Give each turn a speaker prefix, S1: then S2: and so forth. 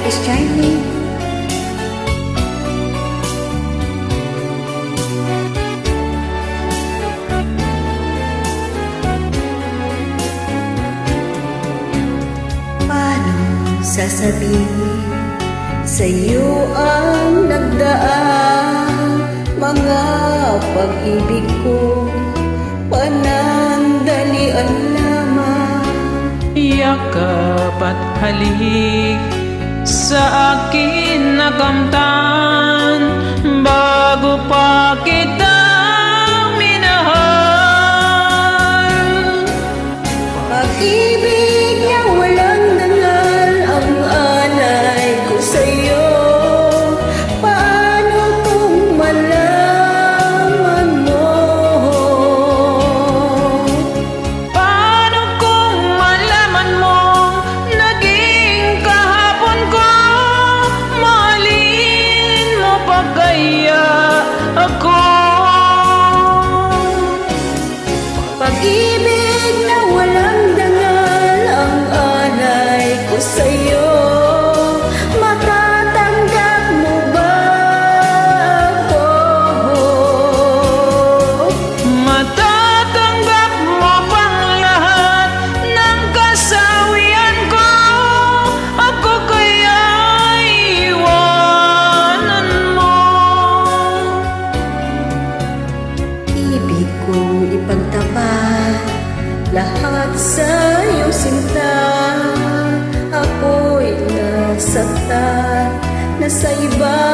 S1: is shining. Paano sasabihin sa'yo ang nagdaan, mga pag-ibig ko panandalian lamang.
S2: Yakap at halik sa akin na kamtan, bago pa kita minahal.
S1: Pag-ibig na walang dangal ang alay ko sa'yo. Paano kung malaman mo?
S2: Paano kung malaman mo naging kahapon ko? Mahalin mo pa kaya ako?
S1: Pag-ibig na walang dangal ang alay ko sa'yo. Matatanggap mo ba ako?
S2: Matatanggap mo bang lahat ng kasawian ko? Ako kaya iwanan mo?
S1: Ibig kong ipagtapat lahat sa iyong sinta. Ako'y nasaktan na sa iba